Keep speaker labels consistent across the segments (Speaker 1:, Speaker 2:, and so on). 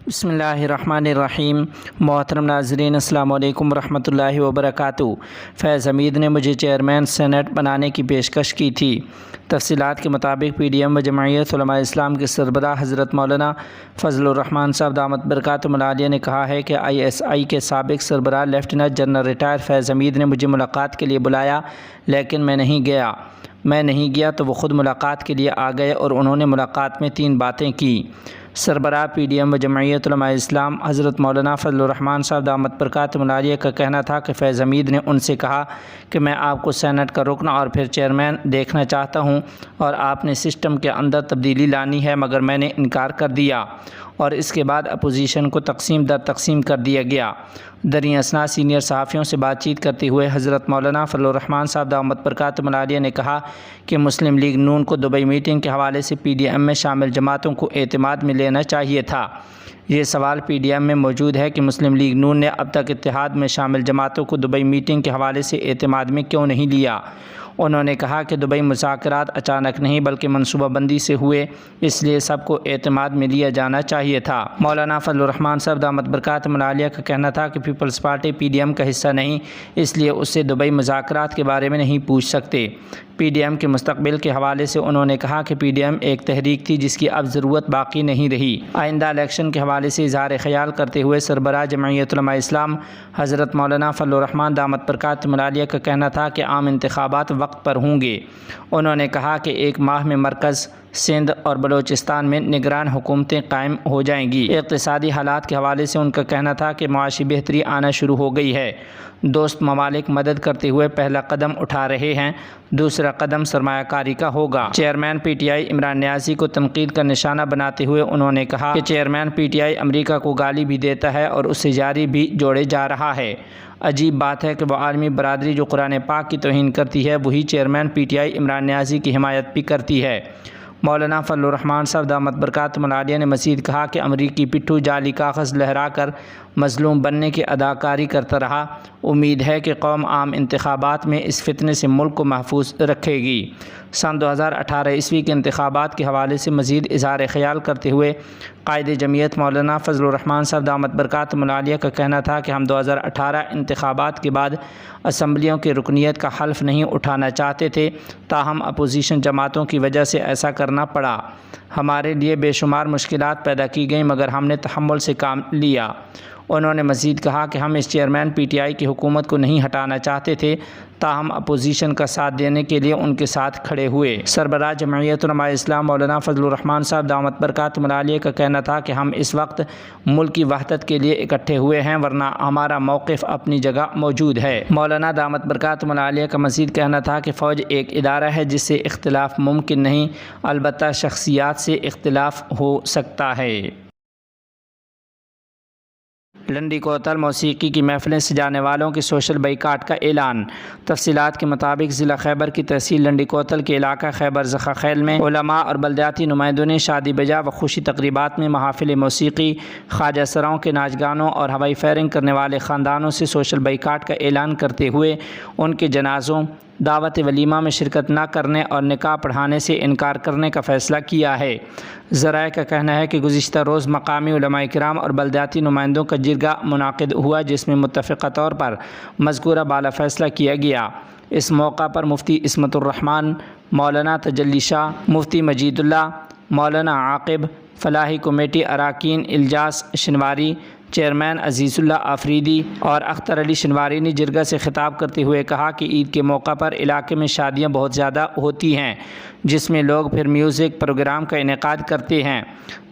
Speaker 1: بسم اللہ الرحمن الرحیم۔ محترم ناظرین، السلام علیکم ورحمۃ اللہ وبرکاتہ۔ فیض حمید نے مجھے چیئرمین سینٹ بنانے کی پیشکش کی تھی۔ تفصیلات کے مطابق پی ڈی ایم و جمعیت علماء اسلام کے سربراہ حضرت مولانا فضل الرحمان صاحب دامت برکاتہم العالیہ نے کہا ہے کہ آئی ایس آئی کے سابق سربراہ لیفٹیننٹ جنرل ریٹائر فیض حمید نے مجھے ملاقات کے لیے بلایا، لیکن میں نہیں گیا تو وہ خود ملاقات کے لیے آ گئے اور انہوں نے ملاقات میں 3 باتیں کی۔ سربراہ پی ڈی ایم و جمعیت علماء اسلام حضرت مولانا فضل الرحمان صاحب دامت برکاتہم العالیہ کا کہنا تھا کہ فیض حمید نے ان سے کہا کہ میں آپ کو سینٹ کا رکن اور پھر چیئرمین دیکھنا چاہتا ہوں اور آپ نے سسٹم کے اندر تبدیلی لانی ہے، مگر میں نے انکار کر دیا اور اس کے بعد اپوزیشن کو تقسیم در تقسیم کر دیا گیا۔ دریں اثنا سینئر صحافیوں سے بات چیت کرتے ہوئے حضرت مولانا فضل الرحمان صاحب دامت برکاتہم العالیہ نے کہا کہ مسلم لیگ نون کو دبئی میٹنگ کے حوالے سے پی ڈی ایم میں شامل جماعتوں کو اعتماد میں لینا چاہیے تھا۔ یہ سوال پی ڈی ایم میں موجود ہے کہ مسلم لیگ نون نے اب تک اتحاد میں شامل جماعتوں کو دبئی میٹنگ کے حوالے سے اعتماد میں کیوں نہیں لیا۔ انہوں نے کہا کہ دبئی مذاکرات اچانک نہیں بلکہ منصوبہ بندی سے ہوئے، اس لیے سب کو اعتماد میں لیا جانا چاہیے تھا۔ مولانا فضل الرحمان صاحب دامت برکاتہم العالیہ کا کہنا تھا کہ پیپلز پارٹی پی ڈی ایم کا حصہ نہیں، اس لیے اس سے دبئی مذاکرات کے بارے میں نہیں پوچھ سکتے۔ پی ڈی ایم کے مستقبل کے حوالے سے انہوں نے کہا کہ پی ڈی ایم ایک تحریک تھی جس کی اب ضرورت باقی نہیں رہی۔ آئندہ الیکشن کے حوالے سے اظہار خیال کرتے ہوئے سربراہ جمعیت علماء اسلام حضرت مولانا فضل الرحمان دامت برکاتہم العالیہ کا کہنا تھا کہ عام انتخابات وقت پر ہوں گے۔ انہوں نے کہا کہ 1 ماہ میں مرکز، سندھ اور بلوچستان میں نگران حکومتیں قائم ہو جائیں گی۔ اقتصادی حالات کے حوالے سے ان کا کہنا تھا کہ معاشی بہتری آنا شروع ہو گئی ہے۔ دوست ممالک مدد کرتے ہوئے پہلا قدم اٹھا رہے ہیں، دوسرا قدم سرمایہ کاری کا ہوگا۔ Chairman P T I Imran Niazi کو تنقید کا نشانہ بناتے ہوئے انہوں نے کہا کہ چیئرمین پی ٹی آئی امریکہ کو گالی بھی دیتا ہے اور اسے جاری بھی جوڑے جا رہا ہے۔ عجیب بات ہے کہ وہ عالمی برادری جو قرآن پاک کی توہین کرتی ہے وہی chairman P T I Imran Niazi کی حمایت بھی کرتی ہے۔ مولانا فضل الرحمان صاحب دامت برکاتہم العالیہ نے مزید کہا کہ امریکی پٹھو جعلی کاغذ لہرا کر مظلوم بننے کی اداکاری کرتا رہا۔ امید ہے کہ قوم عام انتخابات میں اس فتنے سے ملک کو محفوظ رکھے گی۔ سن 2018 عیسوی کے انتخابات کے حوالے سے مزید اظہار خیال کرتے ہوئے قائد جمعیت مولانا فضل الرحمان صاحب دامت برکاتہم العالیہ کا کہنا تھا کہ ہم 2018 انتخابات کے بعد اسمبلیوں کی رکنیت کا حلف نہیں اٹھانا چاہتے تھے، تاہم اپوزیشن جماعتوں کی وجہ سے ایسا کرنا پڑا۔ ہمارے لیے بے شمار مشکلات پیدا کی گئیں مگر ہم نے تحمل سے کام لیا۔ انہوں نے مزید کہا کہ ہم اس چیئرمین پی ٹی آئی کی حکومت کو نہیں ہٹانا چاہتے تھے، تاہم اپوزیشن کا ساتھ دینے کے لیے ان کے ساتھ کھڑے ہوئے۔ سربراہ جمعیت علماء اسلام مولانا فضل الرحمان صاحب دامت برکاتہم العالیہ کا کہنا تھا کہ ہم اس وقت ملک کی وحدت کے لیے اکٹھے ہوئے ہیں، ورنہ ہمارا موقف اپنی جگہ موجود ہے۔ مولانا دامت برکاتہم العالیہ کا مزید کہنا تھا کہ فوج ایک ادارہ ہے جس سے اختلاف ممکن نہیں، البتہ شخصیات سے اختلاف ہو سکتا ہے۔ لنڈی کوتل موسیقی کی محفلیں سجانے والوں کے سوشل بائیکاٹ کا اعلان۔ تفصیلات کے مطابق ضلع خیبر کی تحصیل لنڈی کوتل کے علاقہ خیبر زخخیل میں علماء اور بلدیاتی نمائندوں نے شادی بیاہ و خوشی تقریبات میں محافل موسیقی، خواجہ سراؤں کے ناچ گانوں اور ہوائی فائرنگ کرنے والے خاندانوں سے سوشل بائیکاٹ کا اعلان کرتے ہوئے ان کے جنازوں، دعوت ولیمہ میں شرکت نہ کرنے اور نکاح پڑھانے سے انکار کرنے کا فیصلہ کیا ہے۔ ذرائع کا کہنا ہے کہ گزشتہ روز مقامی علماء کرام اور بلدیاتی نمائندوں کا جرگہ منعقد ہوا جس میں متفقہ طور پر مذکورہ بالا فیصلہ کیا گیا۔ اس موقع پر مفتی عصمت الرحمان، مولانا تجلی شاہ، مفتی مجید اللہ، مولانا عاقب، فلاحی کمیٹی اراکین الجاس شنواری، چیئرمین عزیز اللہ آفریدی اور اختر علی شنواری نے جرگہ سے خطاب کرتے ہوئے کہا کہ عید کے موقع پر علاقے میں شادیاں بہت زیادہ ہوتی ہیں جس میں لوگ پھر میوزک پروگرام کا انعقاد کرتے ہیں،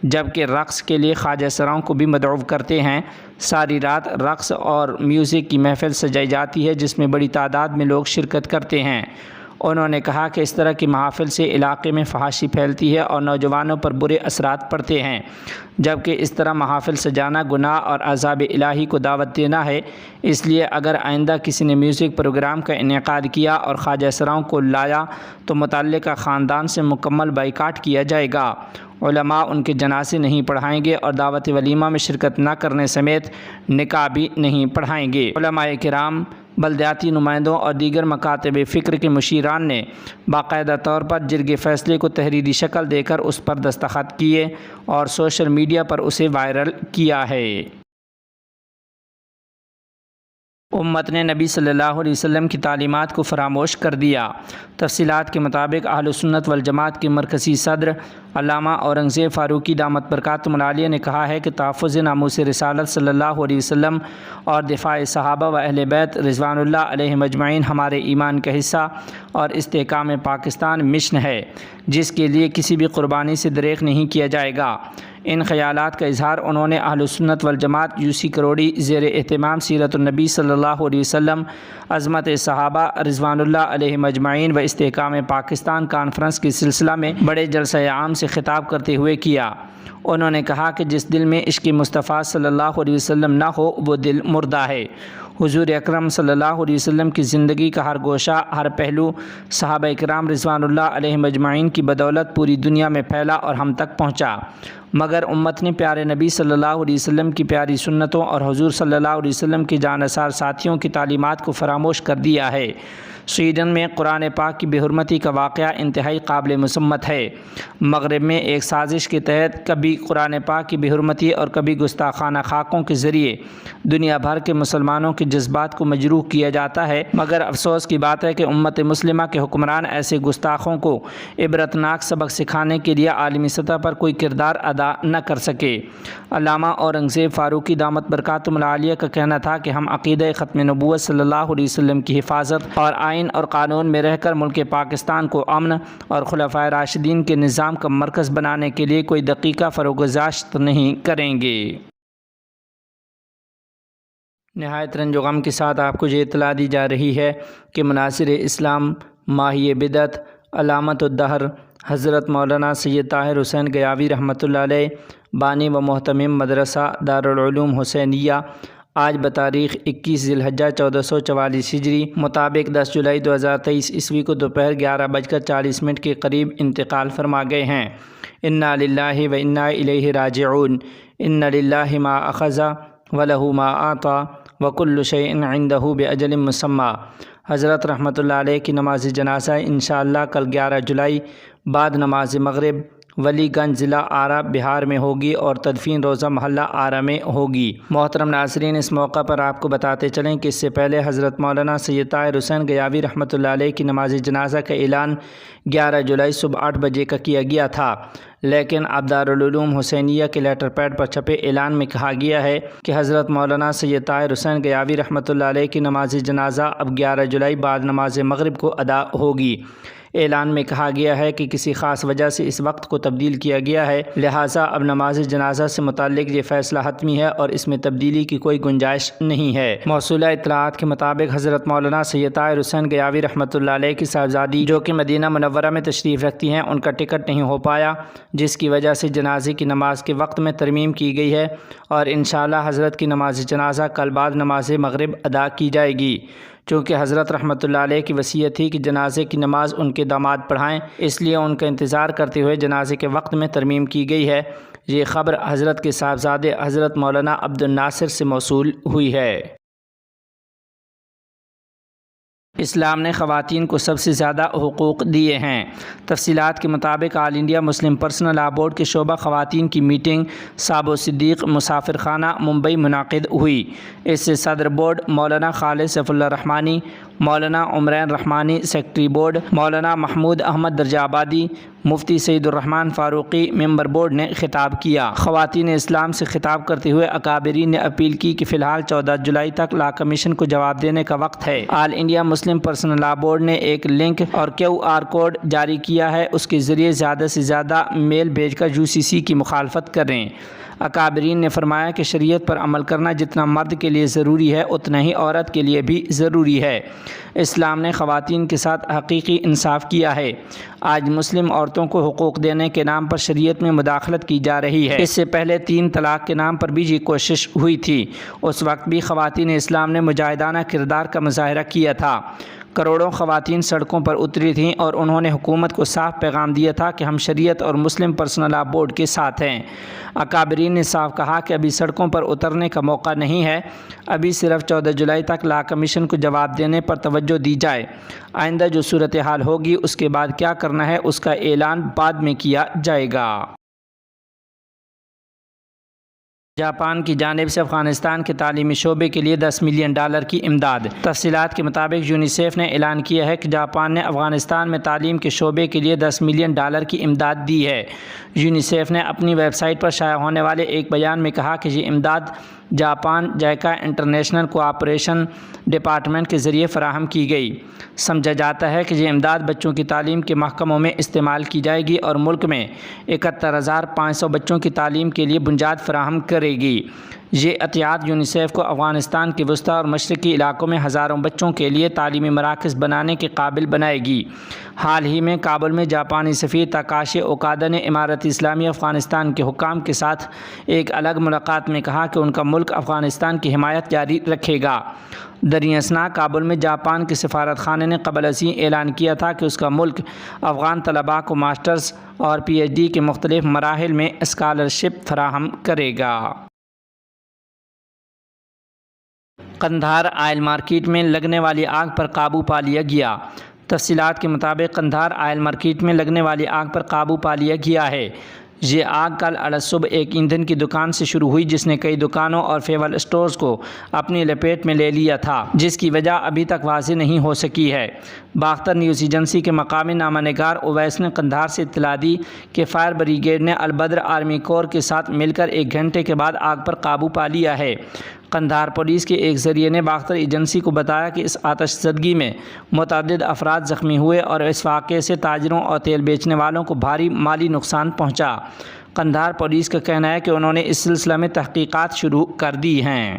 Speaker 1: جبکہ رقص کے لیے خواجہ سراؤں کو بھی مدعو کرتے ہیں۔ ساری رات رقص اور میوزک کی محفل سجائی جاتی ہے جس میں بڑی تعداد میں لوگ شرکت کرتے ہیں۔ انہوں نے کہا کہ اس طرح کی محافل سے علاقے میں فحاشی پھیلتی ہے اور نوجوانوں پر برے اثرات پڑتے ہیں، جبکہ اس طرح محافل سجانا گناہ اور عذاب الہی کو دعوت دینا ہے۔ اس لیے اگر آئندہ کسی نے میوزک پروگرام کا انعقاد کیا اور خواجہ سراؤں کو لایا تو متعلقہ خاندان سے مکمل بائیکاٹ کیا جائے گا۔ علماء ان کے جنازے نہیں پڑھائیں گے اور دعوت ولیمہ میں شرکت نہ کرنے سمیت نکاح بھی نہیں پڑھائیں گے۔ علماء کرام، بلدیاتی نمائندوں اور دیگر مکاتب فکر کے مشیران نے باقاعدہ طور پر جرگے فیصلے کو تحریری شکل دے کر اس پر دستخط کیے اور سوشل میڈیا پر اسے وائرل کیا ہے۔ امت نے نبی صلی اللہ علیہ وسلم کی تعلیمات کو فراموش کر دیا۔ تفصیلات کے مطابق اہل سنت والجماعت کے مرکزی صدر علامہ اورنگزیب فاروقی دامت برکاتہم العالیہ نے کہا ہے کہ تحفظ ناموس رسالت صلی اللہ علیہ وسلم اور دفاع صحابہ و اہل بیت رضوان اللہ علیہم اجمعین ہمارے ایمان کا حصہ اور استحکام پاکستان مشن ہے، جس کے لیے کسی بھی قربانی سے دریغ نہیں کیا جائے گا۔ ان خیالات کا اظہار انہوں نے اہل سنت والجماعت یوسی کروڑی زیر اہتمام سیرت النبی صلی اللہ علیہ وسلم، عظمت صحابہ رضوان اللہ علیہم اجمعین و استحکام پاکستان کانفرنس کے سلسلہ میں بڑے جلسہ عام سے خطاب کرتے ہوئے کیا۔ انہوں نے کہا کہ جس دل میں عشق مصطفیٰ صلی اللہ علیہ وسلم نہ ہو وہ دل مردہ ہے۔ حضور اکرم صلی اللہ علیہ وسلم کی زندگی کا ہر گوشہ، ہر پہلو صحابہ کرام رضوان اللہ علیہم اجمعین کی بدولت پوری دنیا میں پھیلا اور ہم تک پہنچا، مگر امت نے پیارے نبی صلی اللہ علیہ وسلم کی پیاری سنتوں اور حضور صلی اللہ علیہ وسلم کی جانثار ساتھیوں کی تعلیمات کو فراموش کر دیا ہے۔ سویڈن میں قرآن پاک کی بے حرمتی کا واقعہ انتہائی قابل مسمت ہے۔ مغرب میں ایک سازش کے تحت کبھی قرآن پاک کی بے حرمتی اور کبھی گستاخانہ خاکوں کے ذریعے دنیا بھر کے مسلمانوں کے جذبات کو مجروح کیا جاتا ہے، مگر افسوس کی بات ہے کہ امت مسلمہ کے حکمران ایسے گستاخوں کو عبرتناک سبق سکھانے کے لیے عالمی سطح پر کوئی کردار ادا نہ کر سکے۔ علامہ اورنگزیب فاروقی دامت برکاتہم العالیہ کا کہنا تھا کہ ہم عقیدہ ختم نبوت صلی اللہ علیہ وسلم کی حفاظت اور آئین اور قانون میں رہ کر ملک پاکستان کو امن اور خلفائے راشدین کے نظام کا مرکز بنانے کے لیے کوئی دقیقہ فروگزاشت نہیں کریں گے۔ نہایت رنج و غم کے ساتھ آپ کو یہ اطلاع دی جا رہی ہے کہ مناصر اسلام، ماہی بدعت، علامت الدہر حضرت مولانا سید طاہر حسین گیاوی رحمۃ اللہ علیہ، بانی و محتمم مدرسہ دارالعلوم حسینیہ، آج بتاریخ 21 ذی الحجہ 1444 ہجری مطابق 10 جولائی 2023 عیسوی کو دوپہر 11:40 کے قریب انتقال فرما گئے ہیں۔ انا للہ و انا الیہ راجعون۔ ان للہ ما اخذ ولہ ما اعطی وکل شیء عندہ باجل مسمی۔ حضرت رحمۃ اللہ علیہ کی نماز جنازہ انشاءاللہ کل 11 جولائی بعد نماز مغرب ولی گنج ضلع آرا بہار میں ہوگی اور تدفین روزہ محلہ آرا میں ہوگی۔ محترم ناظرین، اس موقع پر آپ کو بتاتے چلیں کہ اس سے پہلے حضرت مولانا سید طاہر حسین گیاوی رحمۃ اللہ علیہ کی نماز جنازہ کا اعلان 11 جولائی صبح 8 بجے کا کیا گیا تھا، لیکن اب دارالعلوم حسینیہ کے لیٹر پیڈ پر چھپے اعلان میں کہا گیا ہے کہ حضرت مولانا سید طاہر حسین گیاوی رحمۃ اللہ علیہ کی نماز جنازہ اب 11 جولائی بعد نماز مغرب کو ادا ہوگی۔ اعلان میں کہا گیا ہے کہ کسی خاص وجہ سے اس وقت کو تبدیل کیا گیا ہے، لہٰذا اب نماز جنازہ سے متعلق یہ فیصلہ حتمی ہے اور اس میں تبدیلی کی کوئی گنجائش نہیں ہے۔ موصولہ اطلاعات کے مطابق حضرت مولانا سید طاہر حسین گیاوی رحمۃ اللہ علیہ کی صاحبزادی جو کہ مدینہ منورہ میں تشریف رکھتی ہیں، ان کا ٹکٹ نہیں ہو پایا، جس کی وجہ سے جنازے کی نماز کے وقت میں ترمیم کی گئی ہے اور انشاءاللہ حضرت کی نماز جنازہ کل بعد نماز مغرب ادا کی جائے گی۔ چونکہ حضرت رحمۃ اللہ علیہ کی وصیت تھی کہ جنازے کی نماز ان کے داماد پڑھائیں، اس لیے ان کا انتظار کرتے ہوئے جنازے کے وقت میں ترمیم کی گئی ہے۔ یہ خبر حضرت کے صاحبزادے حضرت مولانا عبد الناصر سے موصول ہوئی ہے۔ اسلام نے خواتین کو سب سے زیادہ حقوق دیے ہیں۔ تفصیلات کے مطابق all India Muslim personal law board کے شعبہ خواتین کی میٹنگ صابو صدیق مسافر خانہ ممبئی منعقد ہوئی۔ اس سے صدر بورڈ مولانا خالد سیف اللہ رحمانی، مولانا عمرین رحمانی سیکرٹری بورڈ، مولانا محمود احمد درجہ آبادی، مفتی سعید الرحمن فاروقی ممبر بورڈ نے خطاب کیا۔ خواتین اسلام سے خطاب کرتے ہوئے اکابرین نے اپیل کی کہ فی الحال 14 جولائی تک لا کمیشن کو جواب دینے کا وقت ہے۔ All India Muslim personal law board نے ایک لنک اور QR کوڈ جاری کیا ہے، اس کے ذریعے زیادہ سے زیادہ میل بھیج کر UCC کی مخالفت کریں۔ اکابرین نے فرمایا کہ شریعت پر عمل کرنا جتنا مرد کے لیے ضروری ہے اتنا ہی عورت کے لیے بھی ضروری ہے۔ اسلام نے خواتین کے ساتھ حقیقی انصاف کیا ہے۔ آج مسلم عورتوں کو حقوق دینے کے نام پر شریعت میں مداخلت کی جا رہی ہے۔ اس سے پہلے 3 طلاق کے نام پر بھی یہ کوشش ہوئی تھی، اس وقت بھی خواتین اسلام نے مجاہدانہ کردار کا مظاہرہ کیا تھا۔ کروڑوں خواتین سڑکوں پر اتری تھیں اور انہوں نے حکومت کو صاف پیغام دیا تھا کہ ہم شریعت اور مسلم پرسنل لاء بورڈ کے ساتھ ہیں۔ اکابرین نے صاف کہا کہ ابھی سڑکوں پر اترنے کا موقع نہیں ہے، ابھی صرف 14 جولائی تک لاء کمیشن کو جواب دینے پر توجہ دی جائے۔ آئندہ جو صورتحال ہوگی اس کے بعد کیا کرنا ہے اس کا اعلان بعد میں کیا جائے گا۔ جاپان کی جانب سے افغانستان کے تعلیمی شعبے کے لیے $10 ملین کی امداد۔ تفصیلات کے مطابق یونیسیف نے اعلان کیا ہے کہ جاپان نے افغانستان میں تعلیم کے شعبے کے لیے $10 ملین کی امداد دی ہے۔ یونیسیف نے اپنی ویب سائٹ پر شائع ہونے والے ایک بیان میں کہا کہ یہ امداد جاپان جائکا انٹرنیشنل کوآپریشن ڈپارٹمنٹ کے ذریعے فراہم کی گئی۔ سمجھا جاتا ہے کہ یہ امداد بچوں کی تعلیم کے محکموں میں استعمال کی جائے گی اور ملک میں 71,500 بچوں کی تعلیم کے لیے بنیاد فراہم کرے گی۔ یہ عطیات یونیسیف کو افغانستان کے وسطی اور مشرقی علاقوں میں ہزاروں بچوں کے لیے تعلیمی مراکز بنانے کے قابل بنائے گی۔ حال ہی میں کابل میں جاپانی سفیر تاکاشی اوکادا نے امارت اسلامیہ افغانستان کے حکام کے ساتھ ایک الگ ملاقات میں کہا کہ ان کا ملک افغانستان کی حمایت جاری رکھے گا۔ دریں اثنا کابل میں جاپان کے سفارت خانے نے قبل ازیں اعلان کیا تھا کہ اس کا ملک افغان طلباء کو ماسٹرز اور PhD کے مختلف مراحل میں اسکالرشپ فراہم کرے گا۔ قندھار آئل مارکیٹ میں لگنے والی آگ پر قابو پا لیا گیا۔ تفصیلات کے مطابق قندھار آئل مارکیٹ میں لگنے والی آگ پر قابو پا لیا گیا ہے۔ یہ آگ کل صبح ایک ایندھن کی دکان سے شروع ہوئی جس نے کئی دکانوں اور فیول اسٹورز کو اپنی لپیٹ میں لے لیا تھا، جس کی وجہ ابھی تک واضح نہیں ہو سکی ہے۔ باختر نیوز ایجنسی کے مقامی نامہ نگار اویس نے قندھار سے اطلاع دی کہ فائر بریگیڈ نے البدر آرمی کور کے ساتھ مل کر 1 گھنٹے کے بعد آگ پر قابو پا لیا ہے۔ قندھار پولیس کے ایک ذریعے نے باختر ایجنسی کو بتایا کہ اس آتش زدگی میں متعدد افراد زخمی ہوئے اور اس واقعے سے تاجروں اور تیل بیچنے والوں کو بھاری مالی نقصان پہنچا۔ قندھار پولیس کا کہنا ہے کہ انہوں نے اس سلسلے میں تحقیقات شروع کر دی ہیں۔